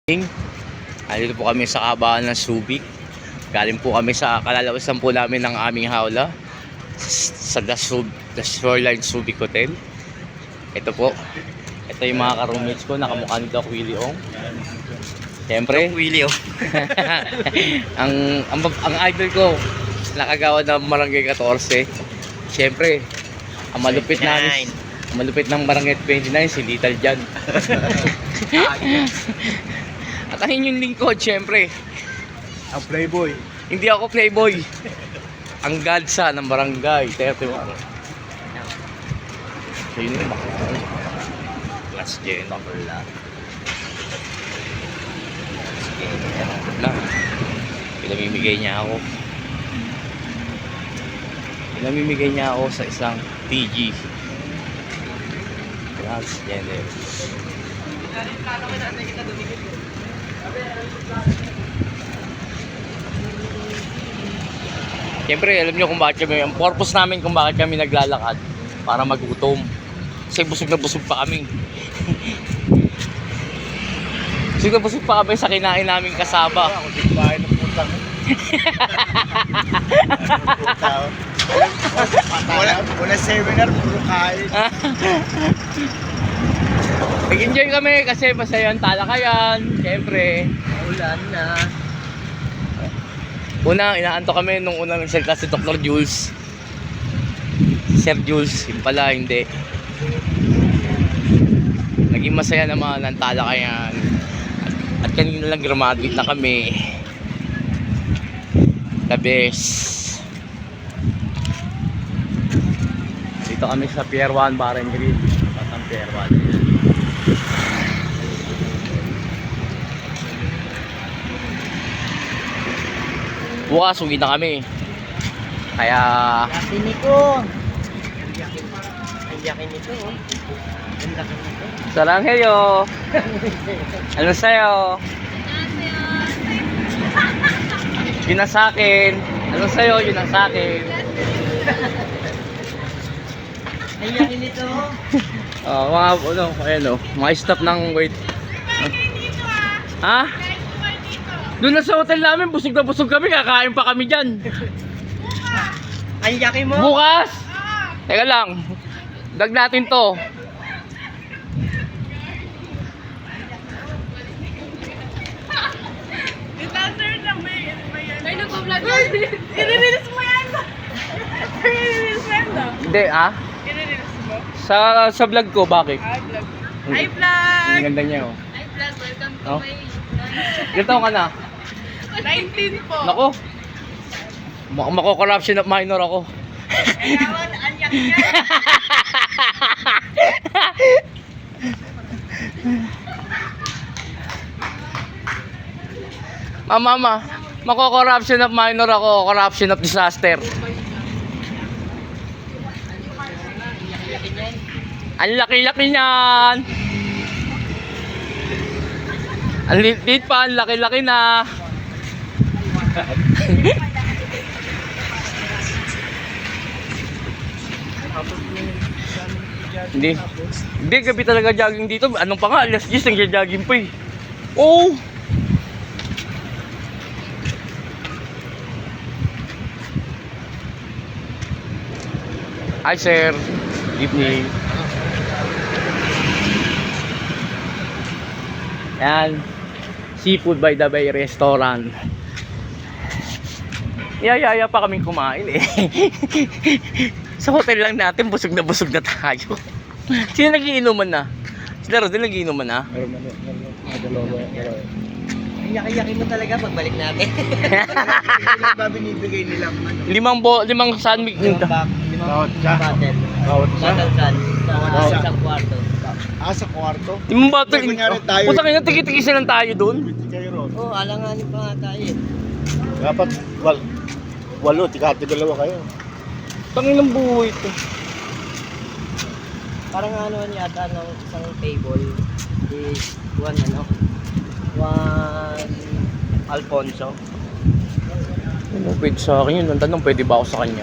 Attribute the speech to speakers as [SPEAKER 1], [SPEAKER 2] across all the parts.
[SPEAKER 1] Dito po kami sa kahabaan ng Subic. Galing po kami sa kalalabasan po namin ng aming hawla sa The Shoreline Subic Hotel. Ito po. Ito yung mga ka-roommates ko. Nakamukha ni Doc Willie Ong. Siyempre
[SPEAKER 2] Willie Ong.
[SPEAKER 1] ang idol ko nakagawa ng Barangay 14. Siyempre ang malupit namin, malupit ng Barangay 29 si Little John. At ang inyong lingkod, syempre,
[SPEAKER 2] Ang playboy.
[SPEAKER 1] hindi ako playboy. Ang gadsa ng Barangay 31. So yun yung bakla. Last gen.
[SPEAKER 2] Bakla.
[SPEAKER 1] Bakla. Pinamimigay niya ako. Pinamimigay niya ako sa isang TG. Last gen. Siyempre, alam nyo kung bakit kami, ang purpose namin kung bakit kami naglalakad para magutom. Kasi busog na busog pa kami. Busog na busog pa kami sa kinain namin kasaba.
[SPEAKER 2] Ako di bahay ng putang. Wala seminar, puro kain.
[SPEAKER 1] Nag-enjoy kami kasi masaya ang talakayan. Siyempre,
[SPEAKER 2] Ulan na.
[SPEAKER 1] una, inaanto kami nung unang nagsalita si Dr. Jules. Sir Jules, yung pala hindi. Naging masaya naman ang talakayan. At kanina lang graduate na kami. The best. Dito kami sa Pier 1 Bar and Grill. At ang Pier 1. Bukas uwi na kami. Kaya
[SPEAKER 2] Yakin nito. Ang yakin nito. Ang yakin nito.
[SPEAKER 1] Sarangheyo. Ano sa'yo? Yun na sa'kin. Ano sa'yo? Yun na sa'kin.
[SPEAKER 2] Ang yakin nito.
[SPEAKER 1] Mga ano, ayan o. Mga stop ng wait. Ha? Doon na sa hotel namin, busog na busog kami, kakain pa kami dyan.
[SPEAKER 2] Ang yakin mo?
[SPEAKER 1] Bukas! Teka lang, dag natin to.
[SPEAKER 3] May nag-vlog yan. I-release mo yan. I-release mo yan daw.
[SPEAKER 1] Hindi, ah?
[SPEAKER 3] I-release mo.
[SPEAKER 1] Sa vlog ko, bakit?
[SPEAKER 3] Hi, vlog. Hi, vlog.
[SPEAKER 1] Ang ganda niya, oh.
[SPEAKER 3] Hi, vlog. Welcome to
[SPEAKER 1] Oh.
[SPEAKER 3] my...
[SPEAKER 1] Ilan taon ka na?
[SPEAKER 3] 19 po.
[SPEAKER 1] Nako. Mako-corruption of minor ako.
[SPEAKER 3] Ayawan, ang yakin yan.
[SPEAKER 1] Mama, mako-corruption of minor ako, corruption of disaster. Ang laki-laki niyan. Ang liit pa, ang laki-laki na. Hindi gabi talaga jogging dito. Anong pa nga, alas 10 nagja-jogging pa eh. Oh! Hi sir, good evening. Yan, Seafood by the Bay Restaurant. Yaya pa kaming kumain eh. Sa hotel lang natin, busog na tayo. Sino nagiinuman na? Sila Rodel nagiinuman na?
[SPEAKER 2] Ang yakin mo talaga pagbalik natin. Ilan ba binibigay nilang ano?
[SPEAKER 1] Limang sandwich.
[SPEAKER 2] Limang bottle. Bottle can. Sa isang kwarto.
[SPEAKER 4] Sa kwarto?
[SPEAKER 1] Limang bottle.
[SPEAKER 4] Hindi, kunyari tayo.
[SPEAKER 1] Puta kayo, tiki-tikisa lang tayo dun.
[SPEAKER 4] Pwede kayo ron.
[SPEAKER 2] Oo, alanganin pa nga tayo.
[SPEAKER 4] Dapat, walo, tikati dalawa kayo.
[SPEAKER 1] Tangin ng buhay ito.
[SPEAKER 2] Parang ano yata ng isang table is one Alfonso.
[SPEAKER 1] Ano pwede sa akin yun? Ang tanong, pwede ba ako sa kanya?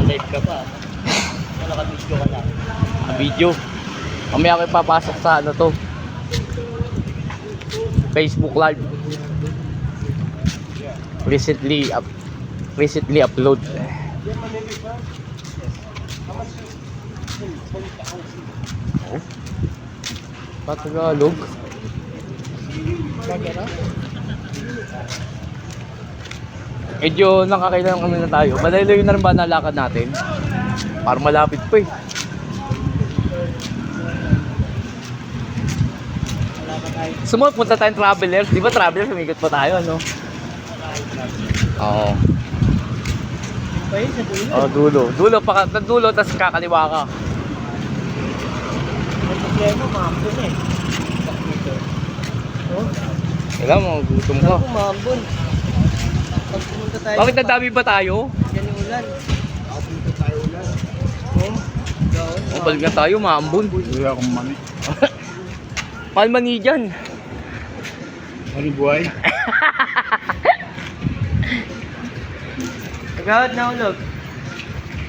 [SPEAKER 2] Live ka pa. Naka-video ka na.
[SPEAKER 1] Video. Mamaya ako ipapasok sa ano to. Facebook Live. Recently upload. Oh. Patagalog. Medyo nakakailangan kami na tayo. Malayo na rin ba nalakad natin? Para malapit pa eh. Sumunod, punta tayong Travelers. Di ba Travelers, umikot pa tayo, ano? Oo.
[SPEAKER 2] Pa yun sa dulo.
[SPEAKER 1] Oh, dulo. Dulo, tapos kakaliwa ka.
[SPEAKER 2] Ang problema, maambon eh. Oh,
[SPEAKER 1] Kailangan mo, gutom ka.
[SPEAKER 2] ako maambon. Pag pumunta tayo.
[SPEAKER 1] Bakit nadami ba tayo?
[SPEAKER 2] Yan yung ulan.
[SPEAKER 4] Ako punta tayo ulan.
[SPEAKER 2] Oh, gawin.
[SPEAKER 1] O, balik na tayo, maambon.
[SPEAKER 4] Wala akong mani.
[SPEAKER 1] Mahal mani dyan.
[SPEAKER 4] Mani buhay?
[SPEAKER 2] Agad na ulog.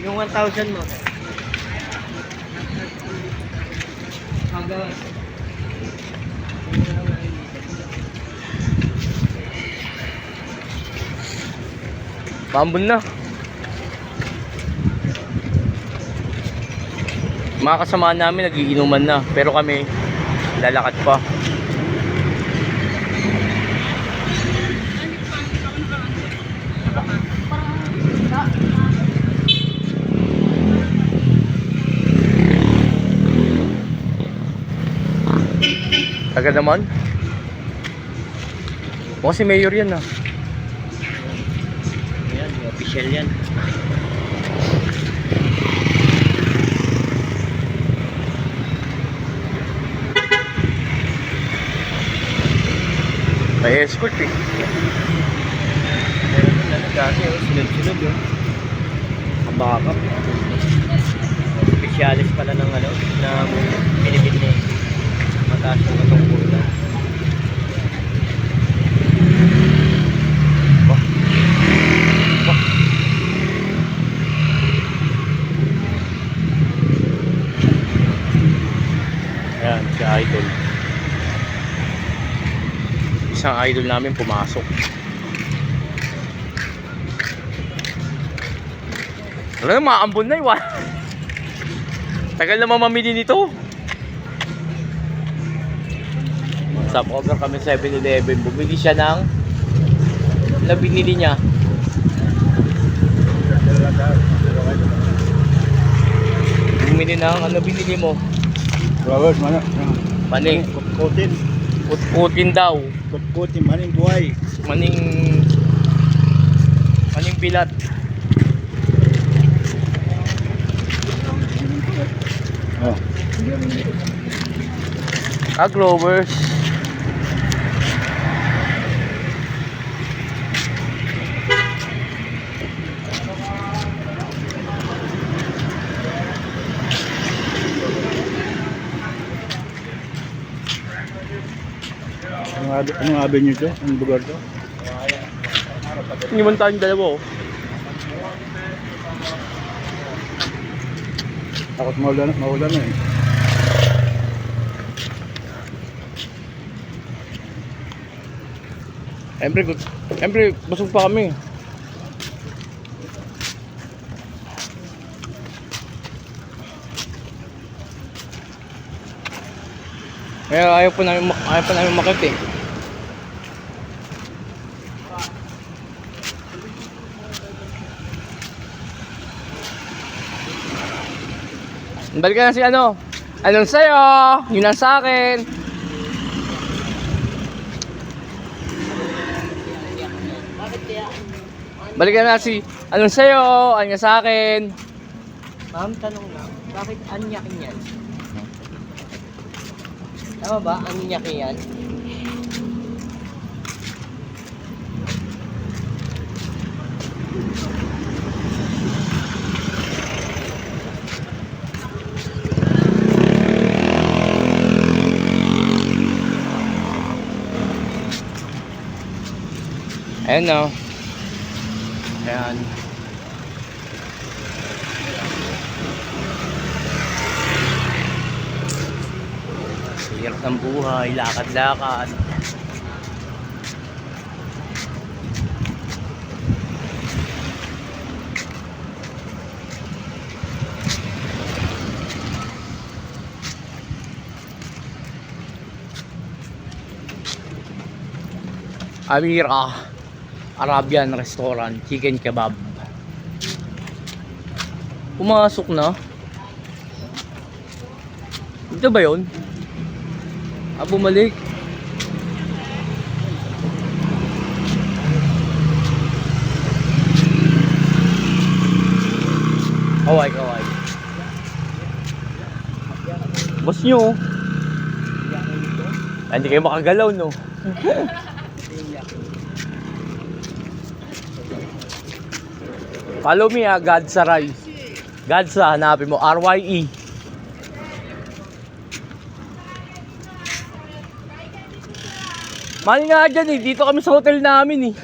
[SPEAKER 2] Yung 1,000 mo. Agad.
[SPEAKER 1] Maambon na. Mga kasama namin nagiinuman na, pero kami lalakad pa. Tagal naman. O si Mayor yan ah.
[SPEAKER 2] Yan, official yan.
[SPEAKER 1] May escort eh.
[SPEAKER 2] Meron na dati, oh. Sunod-sunod yun. Ang bakap. Specialist pala ng ano, na pinipin na mataas yung matungkulan.
[SPEAKER 1] Ayan, si Idol. Isang idol namin pumasok. Alam mo, maambon na yun. Tagal na mamamili nito. Stopover kami sa 7-Eleven. Bumili siya ng binili niya. Bumili ng ano binili mo?
[SPEAKER 4] Flowers, mana?
[SPEAKER 1] Maning
[SPEAKER 4] Kutkutin.
[SPEAKER 1] kutkutin daw.
[SPEAKER 4] Kutkutin, maning buhay.
[SPEAKER 1] Maning pilat.
[SPEAKER 4] Oh.
[SPEAKER 1] Growers.
[SPEAKER 4] Anong avenue to? Anong lugar to?
[SPEAKER 1] Hindi man tayong dalawa oh.
[SPEAKER 4] Takot maulan na eh.
[SPEAKER 1] Siyempre, busog pa kami. Kaya ayaw pa namin makit eh. Balikan na si ano? Anong sa'yo? Yun ang sa akin. Balikan na si anong sa'yo? Anong sa akin?
[SPEAKER 2] Ma'am, tanong lang, bakit anyakin yan? Tama ba? Anyakin yan?
[SPEAKER 1] Ayan o. Ayan. Hirap ng buhay, lakad-lakad. Amira Arabian Restaurant, chicken kebab. Pumasok na. Ito ba yun? Bumalik. Kaway. Boss nyo. Hindi kayo makagalaw, no? Follow me, Gadsa Rice. Gadsa, hanapin mo, RYE. Mali nga dyan eh, dito kami sa hotel namin eh.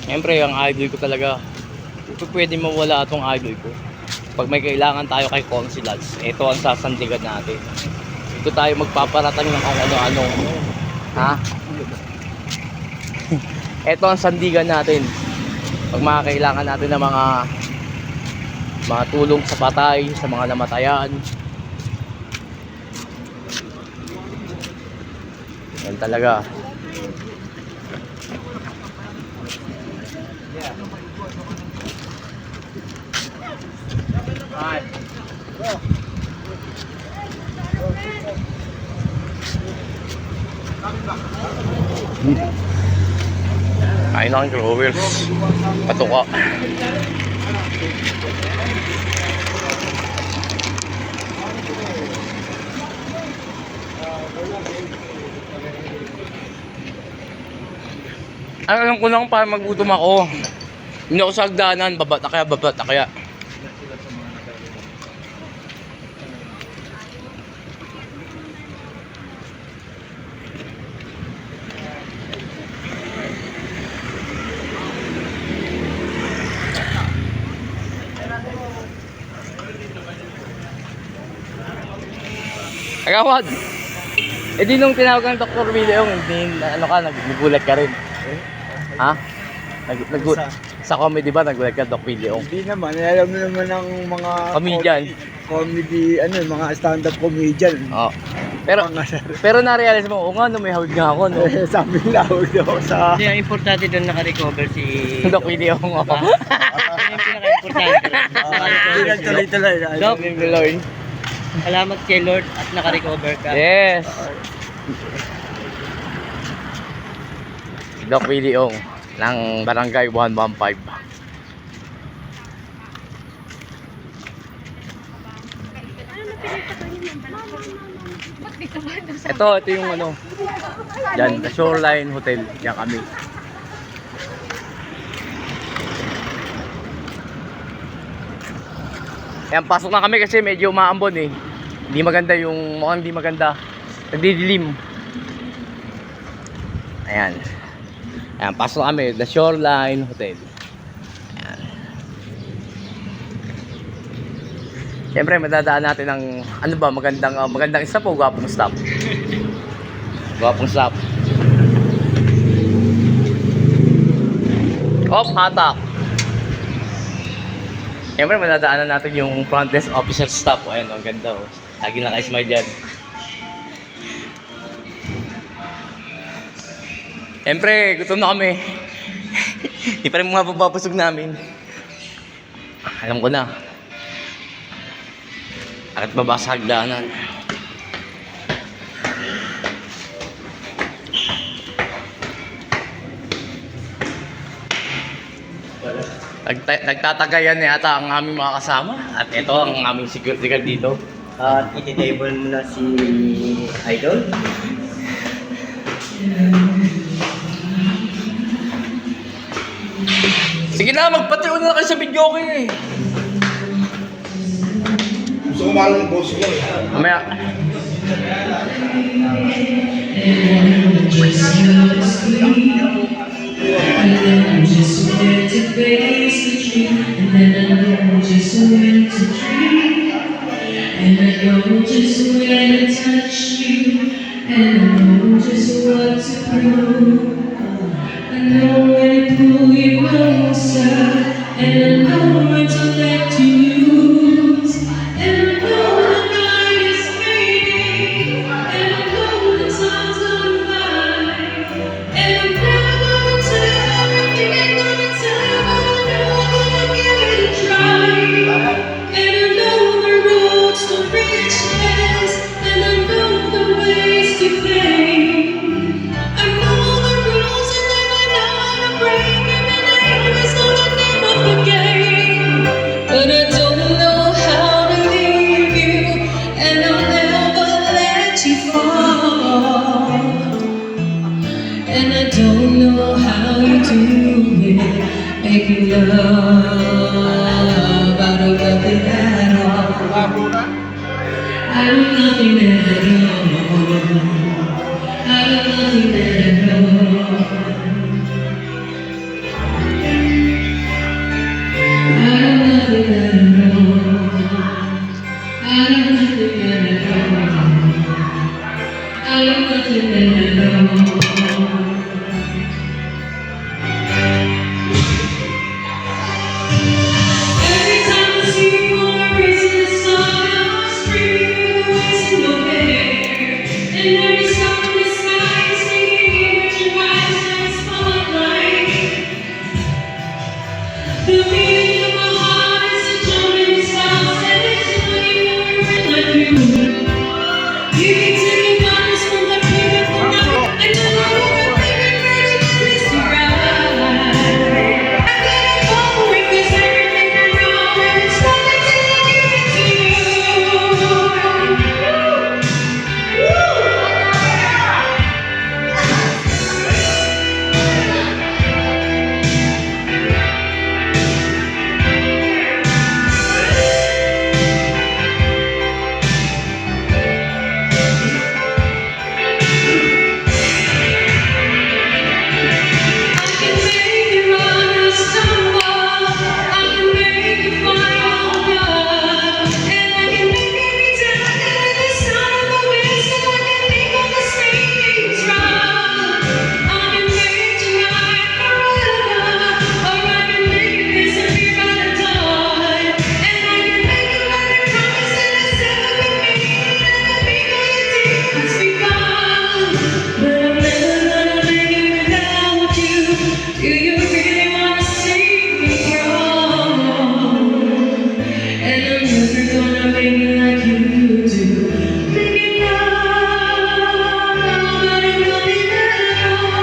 [SPEAKER 1] Siyempre, ang idol ko talaga, pwede mawala itong idol ko. Pag may kailangan tayo kay Consulats, ito ang sasandigan natin. Ito tayo magpaparatang ng kung ano-ano. Ha? Ito ang sandigan natin. Pag makakailangan natin ng mga tulong sa patay, sa mga namatayan. Yan talaga. Kain ng growers. Patuka. Alam ko lang para magutom ako. Hindi ako sa hagdanan, baba na kaya. Agawad! Eh di nung tinawag ng Dr. William, nagulat ka rin. Ha? Sa comedy ba nagulat ka, Doc William?
[SPEAKER 2] Hindi naman, alam mo naman ng mga
[SPEAKER 1] Comedian.
[SPEAKER 2] comedy, mga stand-up comedian.
[SPEAKER 1] Oo. Pero na-realize mo, nga no, may hawig nga ako, no?
[SPEAKER 2] Sabi nila, huwag daw sa...
[SPEAKER 5] Hindi, ang importante doon naka-recover si...
[SPEAKER 1] Doc William, oo.
[SPEAKER 5] Ano yung pinaka-importante?
[SPEAKER 2] Hindi nagtuloy-tuloy.
[SPEAKER 5] Doc,
[SPEAKER 1] Lord.
[SPEAKER 5] salamat kay Lord at naka-recover ka.
[SPEAKER 1] Yes. Doc William ng Barangay 115. Ito yung ano. Diyan, the Shoreline Hotel. Diyan kami. Ayan, pasok na kami kasi medyo umaambon eh. Hindi maganda yung, mukhang hindi maganda. Nagdidilim. Ayan. Ayan, pasok na kami. The Shoreline Hotel. Ayan. Siyempre, madadaan natin ng, ano ba, magandang stop o gwapong stop? Gwapong stop. Hatak. Siyempre, madadaanan natin yung front desk officer stop. Ayan, ang ganda oh. Lagi naka-smile dyan. Siyempre, gutom na kami. Hindi pa rin mga bababusog namin. Alam ko na. Akit baba sa hagdanan. Nagtatagayan yata ang aming mga kasama. At ito ang aming security guard dito.
[SPEAKER 5] At iti-table mo na si Idol.
[SPEAKER 1] Sige na, magpatiw na kayo sa video ko eh.
[SPEAKER 4] Gusto ko malang ng boss ko.
[SPEAKER 1] Mamaya.
[SPEAKER 6] know just when to face the truth, and then I know just when to dream, and I know just when to touch you, and I know just what to prove. I know when to pull you closer, and I know when to let you loose, and I know the night is fading, and I know the time's gonna fly, and I'm never gonna tell you everything I'm gonna tell you, but I know I'm gonna give it a try. And I know the roads to riches, and I know the ways to fame. I know the rules and then I know how to break, and then I always know the name of the game. But I don't know how to leave you, and I'll never let you fall. And I don't know how you do it, making love out of nothing at all. Out of nothing at all. Out of nothing at all. Out of nothing at all. Out of nothing at all. Out of nothing at all. Every time I see you on a racing sun, I'm screaming the waves in your hair. And every star in the sky is singing with your eyes like a spotlight. The beating of my heart is a jumping sound, and it's doing everything like you. You can take the darkness from the beautiful night, and I know everything that you please to ride. I gotta go because everything I know is nothing till I give it to you. I can make you run or stumble, I can make you find your blood, and I can make you return to the sound of the wind, so I can think of the stinging drum. I can make tonight forever, or I can make you disappear by the dawn, and I can make you every promise that I said I would make, and I can make all your demons be gone. But I'm never gonna make it without you. Do you really wanna see me wrong? And I'm never gonna make it like you do. Making love out of nothing at all.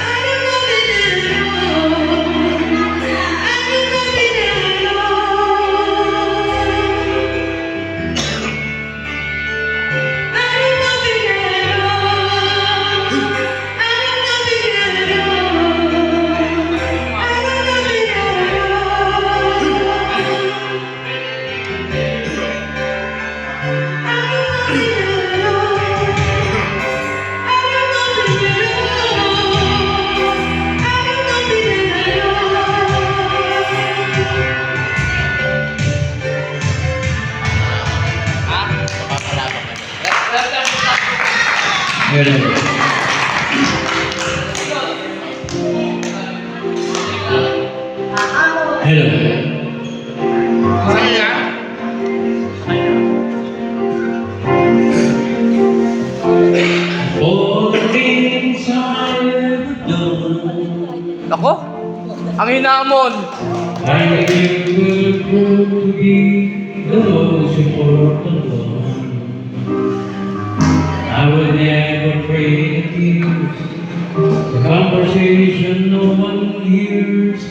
[SPEAKER 6] Out of nothing at all. Out of nothing at all. Out of nothing at all. Out of nothing at all. Out of nothing
[SPEAKER 7] All the things I ever done,
[SPEAKER 1] Ako? Ang hinamon.
[SPEAKER 7] I think will prove to be the most important one. I will never pray the tears, the conversation no one hears,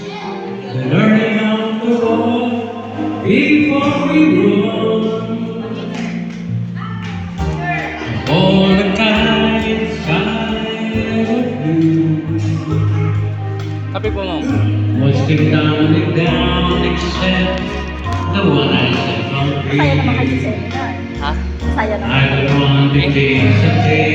[SPEAKER 7] the learning how to walk before we run. All the kinds I ever do
[SPEAKER 1] Kape po, ma'am.
[SPEAKER 7] was deep down except the one I set on
[SPEAKER 3] Saya naman kasi
[SPEAKER 7] free.
[SPEAKER 3] seminar.
[SPEAKER 1] Ha?
[SPEAKER 3] Saya naman.
[SPEAKER 7] I don't want to chase a day